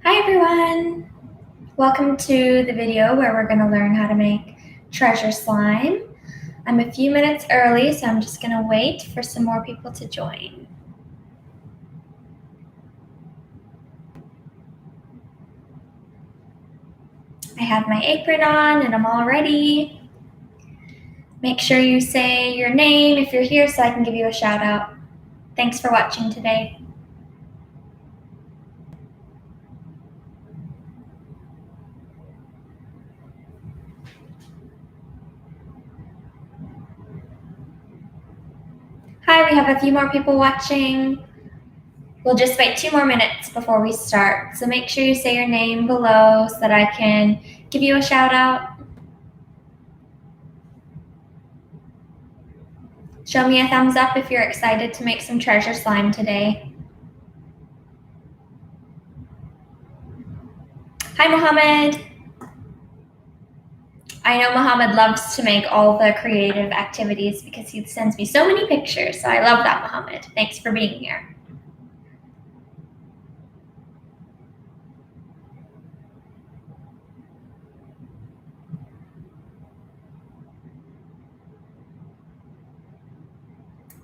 Hi everyone! Welcome to the video where we're going to learn how to make treasure slime. I'm a few minutes early, so I'm just going to wait for some more people to join. I have my apron on and I'm all ready. Make sure you say your name if you're here so I can give you a shout out. Thanks for watching today. Hi, we have a few more people watching. We'll just wait 2 more minutes before we start. So make sure you say your name below so that I can give you a shout out. Show me a thumbs up if you're excited to make some treasure slime today. Hi, Mohammed. I know Mohammed loves to make all the creative activities because he sends me so many pictures. So I love that, Mohammed. Thanks for being here.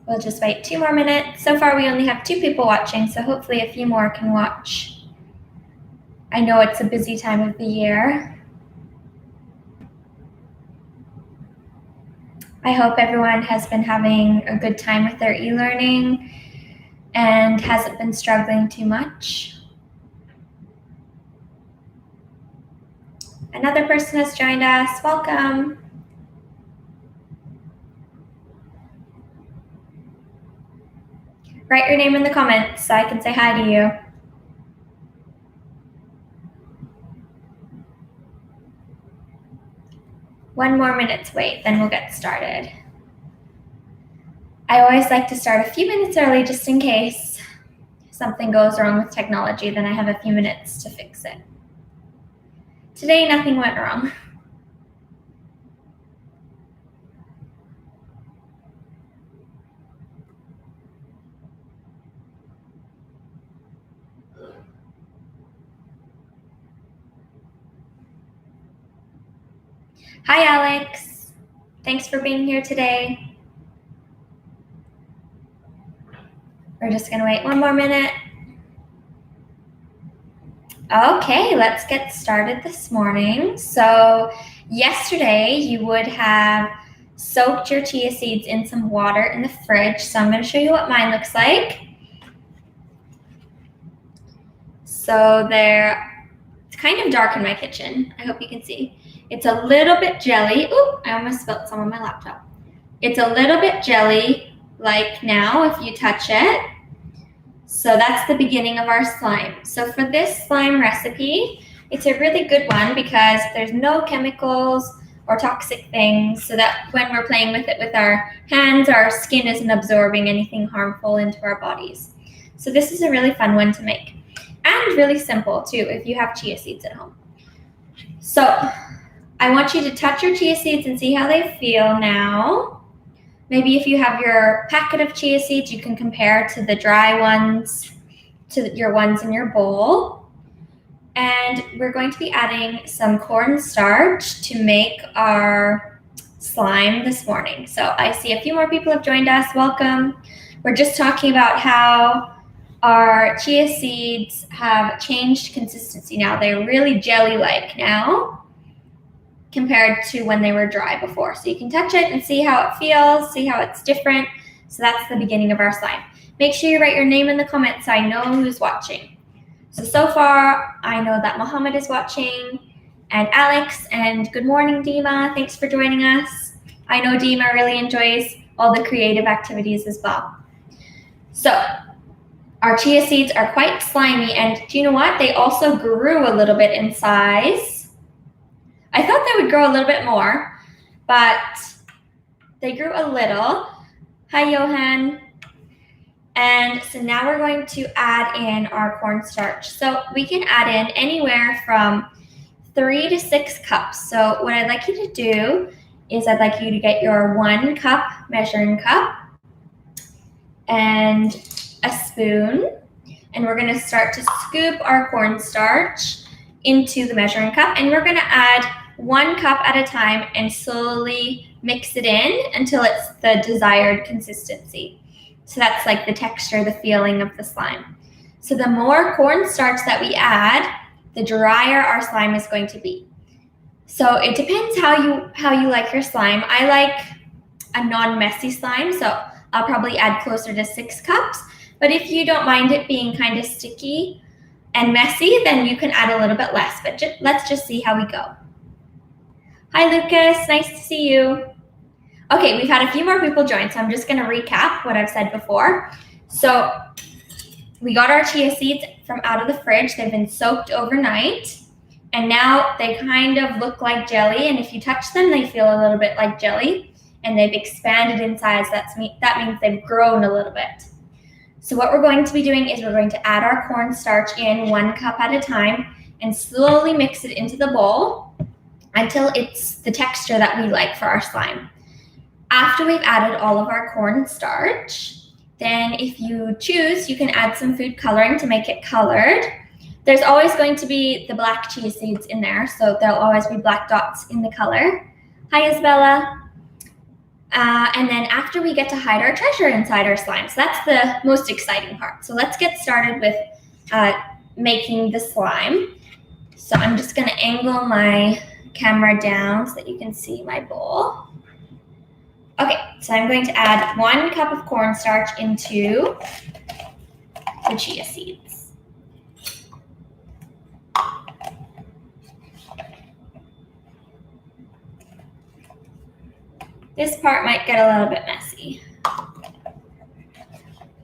We'll just wait 2 more minutes. So far, we only have 2 people watching, so hopefully a few more can watch. I know it's a busy time of the year. I hope everyone has been having a good time with their e-learning and hasn't been struggling too much. Another person has joined us. Welcome. Write your name in the comments so I can say hi to you. One more minute's wait, then we'll get started. I always like to start a few minutes early just in case something goes wrong with technology, then I have a few minutes to fix it. Today, nothing went wrong. Hi, Alex. Thanks for being here today. We're just gonna wait 1 more minute. Okay, let's get started this morning. So yesterday you would have soaked your chia seeds in some water in the fridge. So I'm gonna show you what mine looks like. So it's kind of dark in my kitchen. I hope you can see. It's a little bit jelly. Ooh, I almost spilled some on my laptop. It's a little bit jelly-like now if you touch it. So that's the beginning of our slime. So for this slime recipe, it's a really good one because there's no chemicals or toxic things, so that when we're playing with it with our hands, our skin isn't absorbing anything harmful into our bodies. So this is a really fun one to make. And really simple too if you have chia seeds at home. So I want you to touch your chia seeds and see how they feel now. Maybe if you have your packet of chia seeds, you can compare to the dry ones, to your ones in your bowl. And we're going to be adding some cornstarch to make our slime this morning. So I see a few more people have joined us. Welcome. We're just talking about how our chia seeds have changed consistency now. They're really jelly-like now compared to when they were dry before. So you can touch it and see how it feels, see how it's different. So that's the beginning of our slime. Make sure you write your name in the comments so I know who's watching. So far, I know that Mohammed is watching and Alex, and good morning, Dima. Thanks for joining us. I know Dima really enjoys all the creative activities as well. So our chia seeds are quite slimy, and do you know what? They also grew a little bit in size. I thought they would grow a little bit more, but they grew a little. Hi, Johan. And so now we're going to add in our cornstarch. So we can add in anywhere from 3 to 6 cups. So what I'd like you to do is I'd like you to get your 1 cup measuring cup and a spoon. and we're going to start to scoop our cornstarch into the measuring cup, and we're going to add 1 cup at a time and slowly mix it in until it's the desired consistency. So that's like the texture, the feeling of the slime. So the more cornstarch that we add, the drier our slime is going to be. So it depends how you like your slime. I like a non-messy slime, so I'll probably add closer to 6 cups. But if you don't mind it being kind of sticky and messy, then you can add a little bit less. But let's just see how we go. Hi, Lucas. Nice to see you. Okay, we've had a few more people join, so I'm just going to recap what I've said before. So we got our chia seeds from out of the fridge. They've been soaked overnight, and now they kind of look like jelly. And if you touch them, they feel a little bit like jelly, and they've expanded in size. That means they've grown a little bit. So what we're going to be doing is we're going to add our cornstarch in 1 cup at a time and slowly mix it into the bowl until it's the texture that we like for our slime. After we've added all of our cornstarch, then if you choose, you can add some food coloring to make it colored. There's always going to be the black chia seeds in there, so there'll always be black dots in the color. Hi, Isabella. And then after we get to hide our treasure inside our slime. So that's the most exciting part. So let's get started with making the slime. So I'm just going to angle my camera down so that you can see my bowl. Okay, so I'm going to add 1 cup of cornstarch into the chia seeds. This part might get a little bit messy.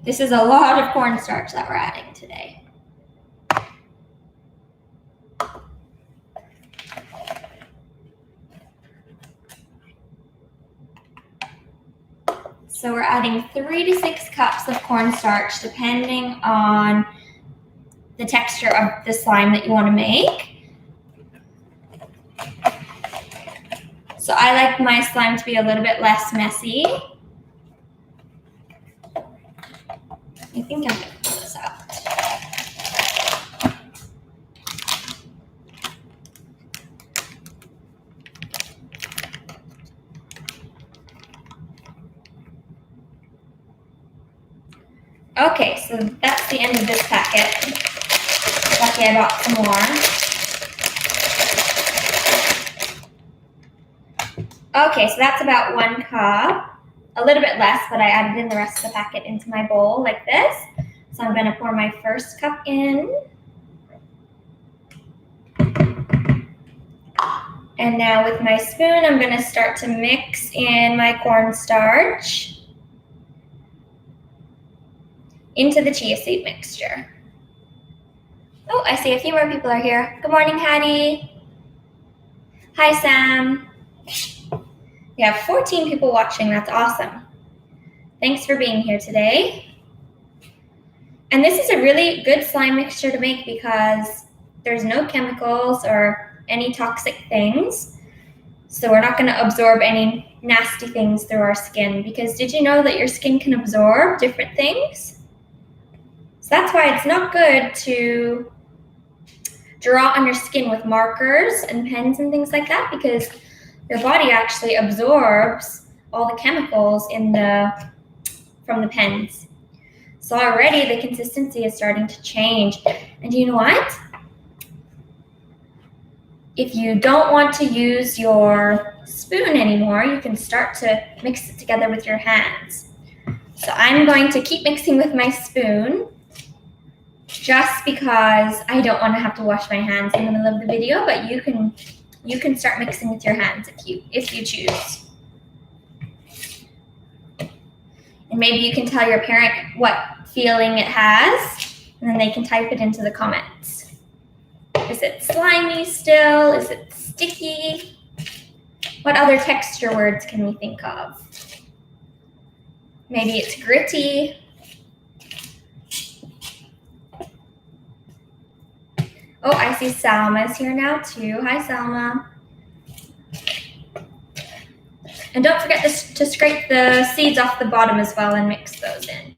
This is a lot of cornstarch that we're adding today. So we're adding 3 to 6 cups of cornstarch depending on the texture of the slime that you want to make. So I like my slime to be a little bit less messy. I think I'm going to pull this out. Okay, so that's the end of this packet. Lucky I bought some more. Okay, so that's about 1 cup, a little bit less, but I added in the rest of the packet into my bowl like this. So I'm going to pour my first cup in. And now with my spoon, I'm going to start to mix in my cornstarch into the chia seed mixture. Oh, I see a few more people are here. Good morning, Hattie. Hi, Sam. We have 14 people watching. That's awesome. Thanks for being here today. And this is a really good slime mixture to make because there's no chemicals or any toxic things. So we're not going to absorb any nasty things through our skin, because did you know that your skin can absorb different things? So that's why it's not good to draw on your skin with markers and pens and things like that, because your body actually absorbs all the chemicals from the pens. So already the consistency is starting to change. And you know what? If you don't want to use your spoon anymore, you can start to mix it together with your hands. So I'm going to keep mixing with my spoon just because I don't want to have to wash my hands in the middle of the video, but you can start mixing with your hands if you choose. And maybe you can tell your parent what feeling it has, and then they can type it into the comments. Is it slimy still? Is it sticky? What other texture words can we think of? Maybe it's gritty. Oh, I see Salma's here now too. Hi, Salma. And don't forget to scrape the seeds off the bottom as well and mix those in.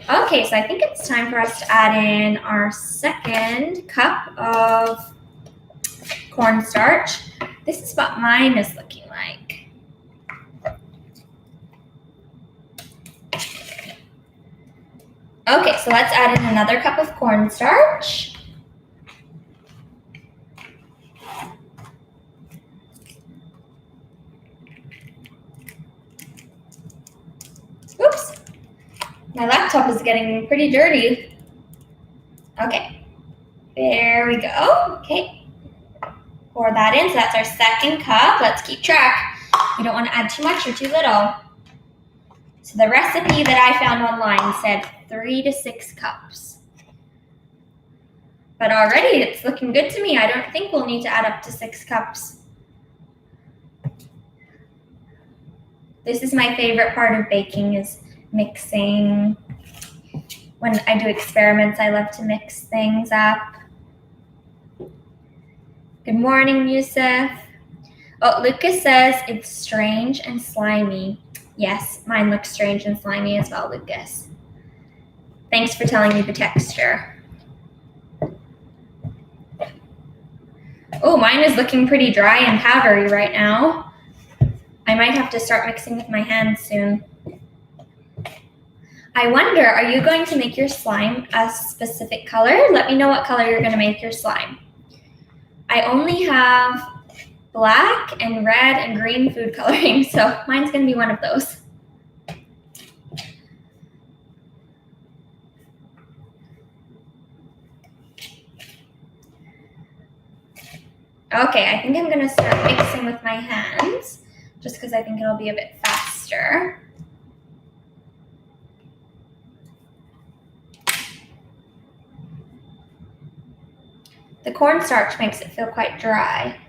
Okay, so I think it's time for us to add in our second cup of cornstarch. This is what mine is looking like. Okay, so let's add in another cup of cornstarch. Oops, my laptop is getting pretty dirty. Okay, there we go. Okay, pour that in. So that's our second cup. Let's keep track. We don't want to add too much or too little. So the recipe that I found online said 3 to 6 cups. But already it's looking good to me. I don't think we'll need to add up to 6 cups. This is my favorite part of baking, is mixing. When I do experiments, I love to mix things up. Good morning, Yusuf. Oh, Lucas says it's strange and slimy. Yes, mine looks strange and slimy as well, Lucas. Thanks for telling me the texture. Oh, mine is looking pretty dry and powdery right now. I might have to start mixing with my hands soon. I wonder, are you going to make your slime a specific color? Let me know what color you're going to make your slime. I only have black and red and green food coloring, so mine's going to be one of those. Okay, I think I'm going to start mixing with my hands, just because I think it'll be a bit faster. The cornstarch makes it feel quite dry.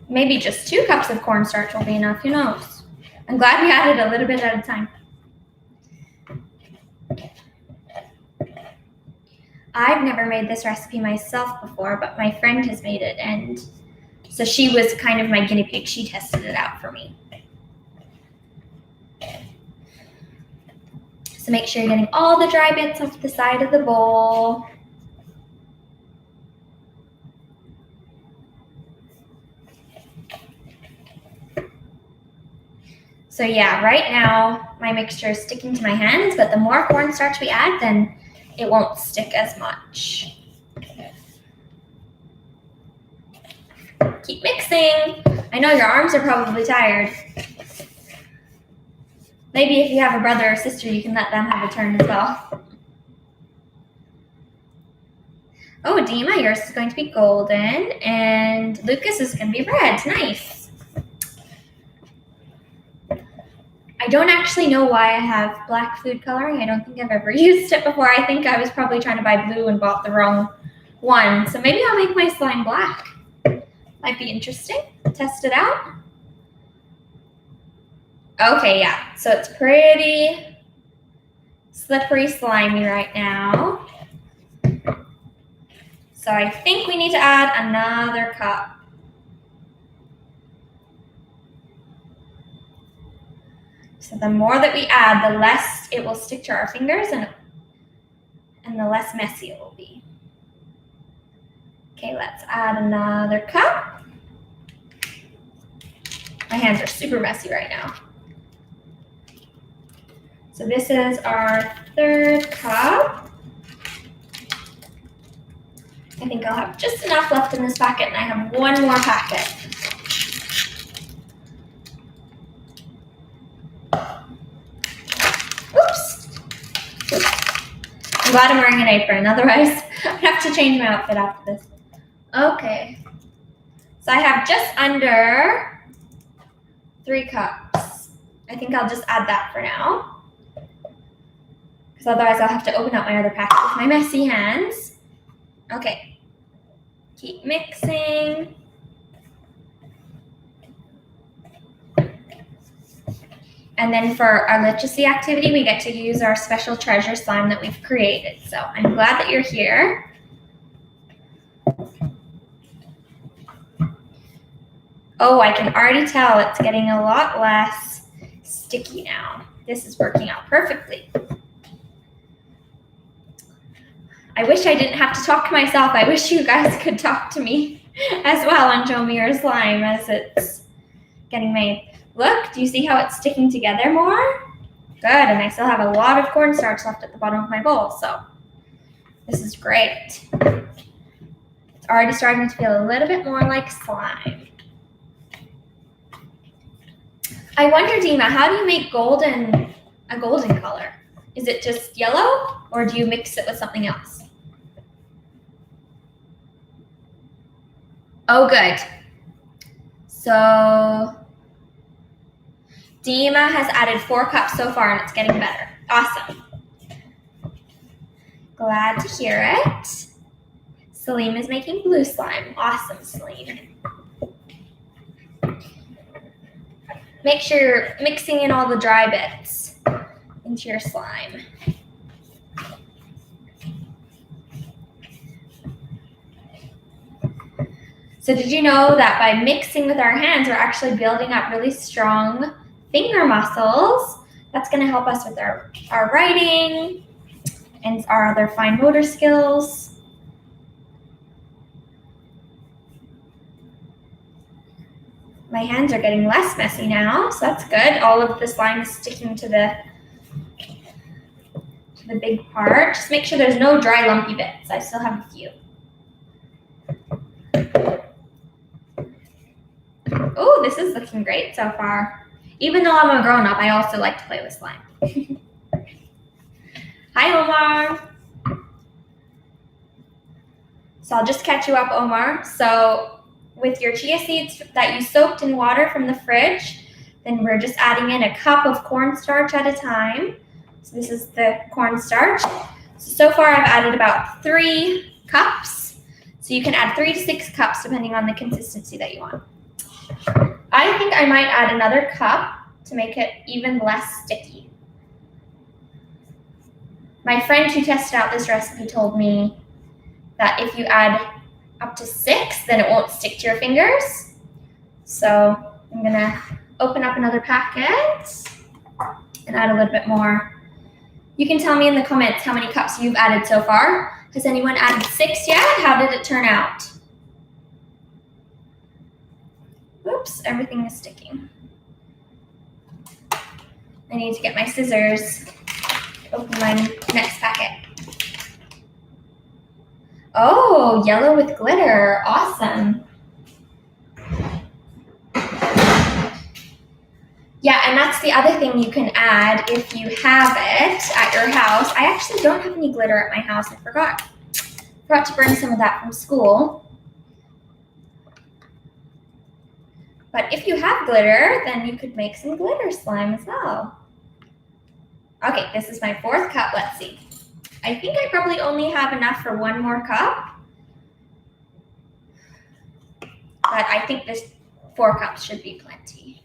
Maybe just 2 cups of cornstarch will be enough, who knows? I'm glad we added a little bit at a time. I've never made this recipe myself before, but my friend has made it, and so she was kind of my guinea pig. She tested it out for me. So make sure you're getting all the dry bits off the side of the bowl. So yeah, right now my mixture is sticking to my hands, but the more cornstarch we add, then it won't stick as much. Keep mixing. I know your arms are probably tired. Maybe if you have a brother or sister, you can let them have a turn as well. Oh, Dima, yours is going to be golden, and Lucas is going to be red. Nice. I don't actually know why I have black food coloring. I don't think I've ever used it before. I think I was probably trying to buy blue and bought the wrong one. So maybe I'll make my slime black. Might be interesting. Test it out. Okay, yeah. So it's pretty slippery, slimy right now. So I think we need to add another cup. So the more that we add, the less it will stick to our fingers and the less messy it will be. Okay, let's add another cup. My hands are super messy right now. So this is our 3rd cup. I think I'll have just enough left in this packet, and I have 1 more packet. I'm glad I'm wearing an apron, otherwise I'd have to change my outfit after this. Okay, so I have just under 3 cups. I think I'll just add that for now, because otherwise I'll have to open up my other packet with my messy hands. Okay, keep mixing. And then for our literacy activity, we get to use our special treasure slime that we've created. So I'm glad that you're here. Oh, I can already tell it's getting a lot less sticky now. This is working out perfectly. I wish I didn't have to talk to myself. I wish you guys could talk to me as well and show me your slime as it's getting made. Look, do you see how it's sticking together more? Good, and I still have a lot of cornstarch left at the bottom of my bowl, so this is great. It's already starting to feel a little bit more like slime. I wonder, Dima, how do you make a golden color? Is it just yellow, or do you mix it with something else? Oh, good. So Dima has added 4 cups so far, and it's getting better. Awesome. Glad to hear it. Salim is making blue slime. Awesome, Salim. Make sure you're mixing in all the dry bits into your slime. So did you know that by mixing with our hands, we're actually building up really strong finger muscles? That's going to help us with our writing and our other fine motor skills. My hands are getting less messy now, so that's good. All of the slime is sticking to the big part. Just make sure there's no dry lumpy bits. I still have a few. Oh, this is looking great so far. Even though I'm a grown-up, I also like to play with slime. Hi, Omar. So I'll just catch you up, Omar. So with your chia seeds that you soaked in water from the fridge, then we're just adding in a cup of cornstarch at a time. So this is the cornstarch. So far I've added about 3 cups. So you can add 3 to 6 cups depending on the consistency that you want. I think I might add another cup to make it even less sticky. My friend who tested out this recipe told me that if you add up to 6, then it won't stick to your fingers. So I'm gonna open up another packet and add a little bit more. You can tell me in the comments how many cups you've added so far. Has anyone added 6 yet? How did it turn out? Oops, everything is sticking. I need to get my scissors to open my next packet. Oh, yellow with glitter. Awesome. Yeah, and that's the other thing you can add if you have it at your house. I actually don't have any glitter at my house. I forgot to bring some of that from school. But if you have glitter, then you could make some glitter slime as well. Okay, this is my 4th cup. Let's see. I think I probably only have enough for 1 more cup. But I think this 4 cups should be plenty.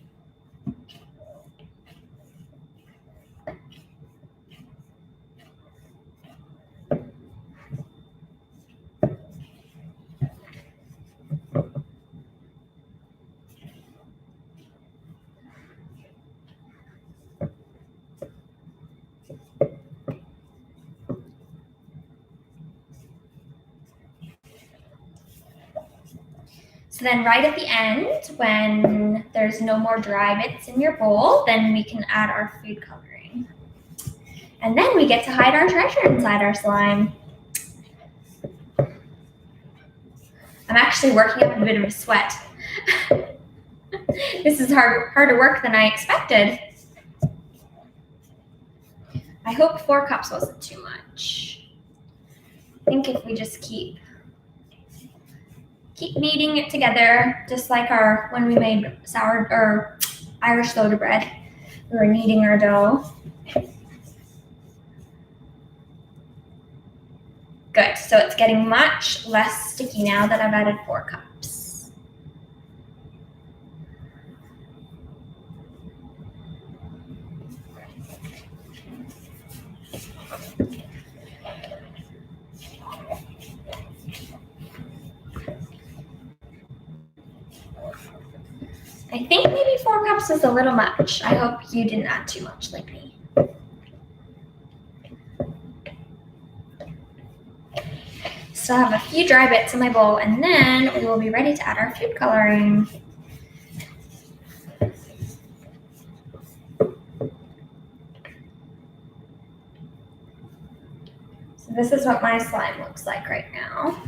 So then right at the end, when there's no more dry bits in your bowl, then we can add our food coloring. And then we get to hide our treasure inside our slime. I'm actually working up a bit of a sweat. This is harder work than I expected. I hope 4 cups wasn't too much. I think if we just keep kneading it together, just like when we made Irish soda bread, we were kneading our dough. Good, so it's getting much less sticky now that I've added 4 cups. I think maybe 4 cups is a little much. I hope you didn't add too much like me. Still have a few dry bits in my bowl, and then we will be ready to add our food coloring. So this is what my slime looks like right now.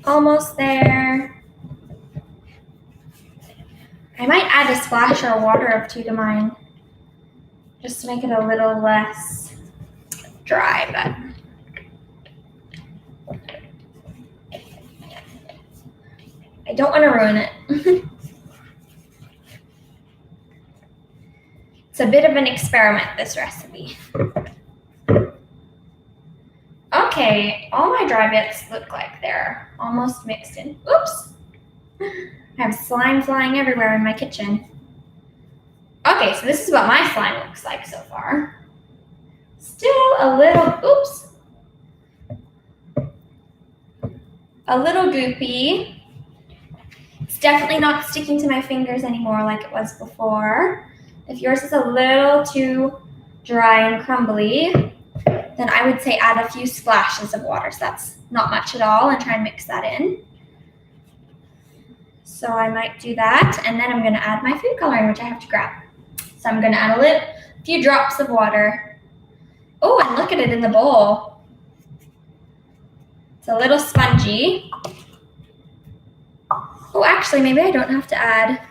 Almost there. I might add a splash or water or two to mine, just to make it a little less dry, but I don't want to ruin it. It's a bit of an experiment, this recipe. Okay, all my dry bits look like they're almost mixed in. Oops! I have slime flying everywhere in my kitchen. Okay, so this is what my slime looks like so far. Still a little goopy. It's definitely not sticking to my fingers anymore like it was before. If yours is a little too dry and crumbly, then I would say add a few splashes of water. So that's not much at all, and try and mix that in. So I might do that, and then I'm going to add my food coloring, which I have to grab. So I'm going to add a few drops of water. Oh, and look at it in the bowl. It's a little spongy. Oh, actually, maybe I don't have to add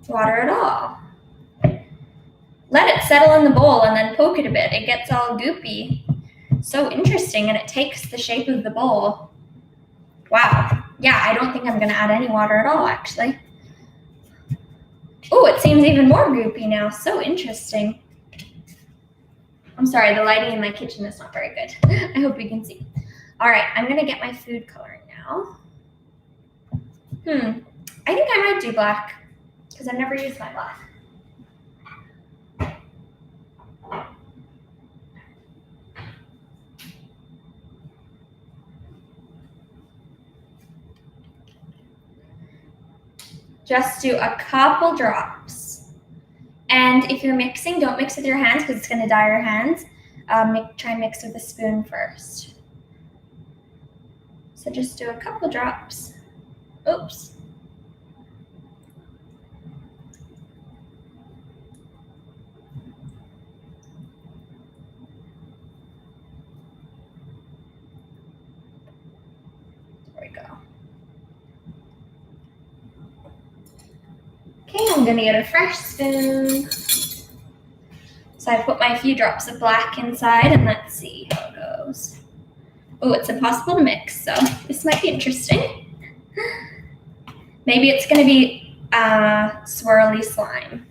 water at all. Let it settle in the bowl and then poke it a bit. It gets all goopy. So interesting, and it takes the shape of the bowl. Wow. Yeah, I don't think I'm going to add any water at all, actually. Oh, it seems even more goopy now. So interesting. I'm sorry, the lighting in my kitchen is not very good. I hope you can see. All right, I'm going to get my food coloring now. I think I might do black because I've never used my black. Just do a couple drops. And if you're mixing, don't mix with your hands because it's going to dye your hands. Try and mix with a spoon first. So just do a couple drops. Oops. There we go. Okay, I'm going to get a fresh spoon. So I put my few drops of black inside, and let's see how it goes. Oh, it's impossible to mix, so this might be interesting. Maybe it's going to be swirly slime.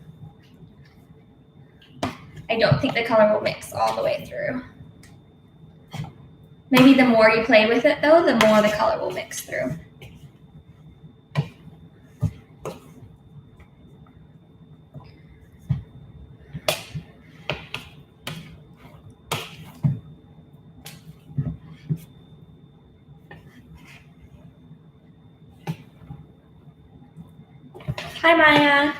I don't think the color will mix all the way through. Maybe the more you play with it, though, the more the color will mix through. Hi, Maya.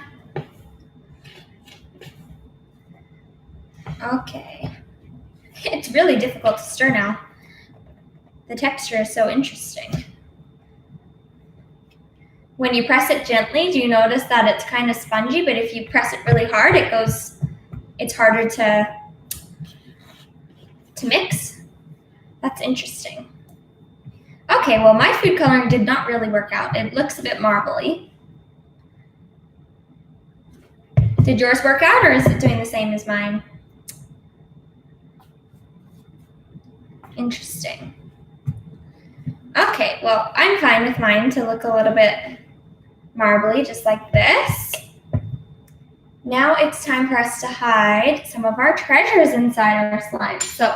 Okay. It's really difficult to stir now. The texture is so interesting. When you press it gently, do you notice that it's kind of spongy, but if you press it really hard, it's harder to mix? That's interesting. Okay, well, my food coloring did not really work out. It looks a bit marbly. Did yours work out, or is it doing the same as mine? Interesting. Okay, well, I'm fine with mine to look a little bit marbly, just like this. Now it's time for us to hide some of our treasures inside our slime. So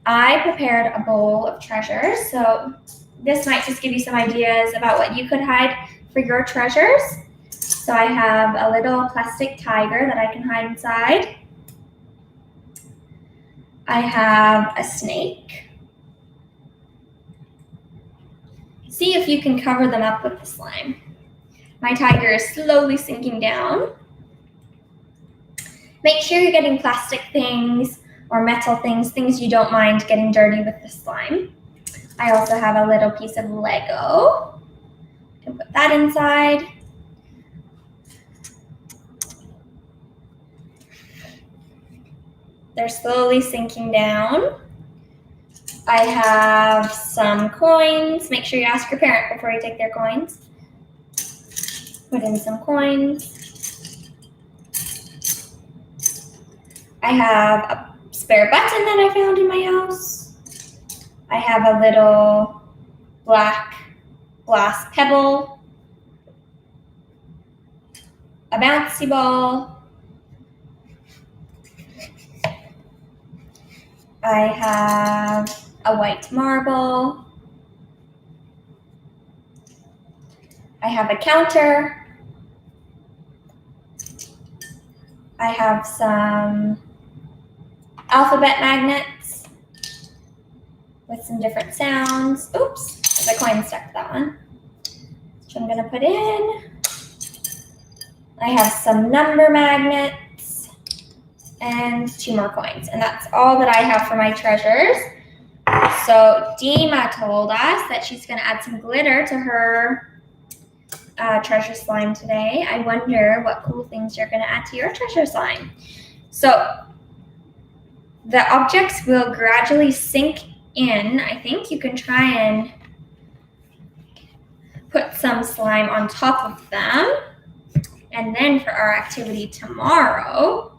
I prepared a bowl of treasures, so this might just give you some ideas about what you could hide for your treasures. So I have a little plastic tiger that I can hide inside. I have a snake. See if you can cover them up with the slime. My tiger is slowly sinking down. Make sure you're getting plastic things or metal things, things you don't mind getting dirty with the slime. I also have a little piece of Lego. I can put that inside. They're slowly sinking down. I have some coins. Make sure you ask your parent before you take their coins. Put in some coins. I have a spare button that I found in my house. I have a little black glass pebble, a bouncy ball. I have a white marble. I have a counter. I have some alphabet magnets with some different sounds. Oops, there's a coin stuck to that one, which I'm gonna put in. I have some number magnets and 2 more coins, and that's all that I have for my treasures. So Dima told us that she's gonna add some glitter to her treasure slime today. I wonder what cool things you're gonna add to your treasure slime. So the objects will gradually sink in. I think you can try and put some slime on top of them. And then for our activity tomorrow,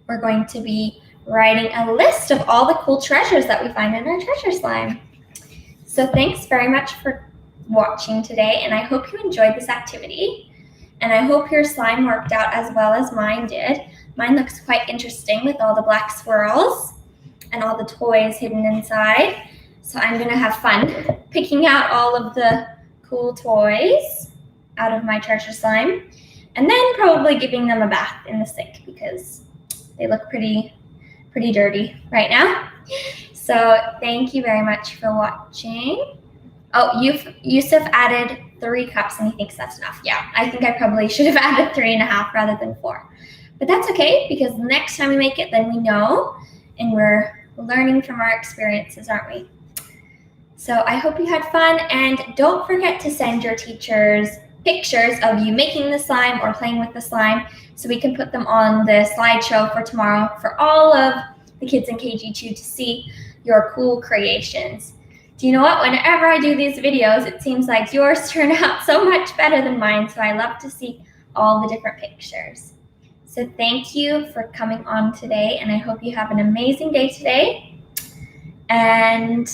we're going to be writing a list of all the cool treasures that we find in our treasure slime. So thanks very much for watching today, and I hope you enjoyed this activity. And I hope your slime worked out as well as mine did. Mine looks quite interesting with all the black swirls and all the toys hidden inside. So I'm gonna have fun picking out all of the cool toys out of my treasure slime, and then probably giving them a bath in the sink because they look pretty dirty right now. So thank you very much for watching. Oh, Yusuf added 3 cups and he thinks that's enough. Yeah, I think I probably should have added 3.5 rather than 4. But that's okay, because next time we make it, then we know, and we're learning from our experiences, aren't we? So I hope you had fun, and don't forget to send your teachers pictures of you making the slime or playing with the slime so we can put them on the slideshow for tomorrow for all of the kids in KG2 to see your cool creations. Do you know what? Whenever I do these videos, it seems like yours turn out so much better than mine, so I love to see all the different pictures. So thank you for coming on today, and I hope you have an amazing day today. And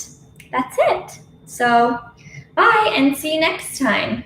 that's it. So bye, and see you next time.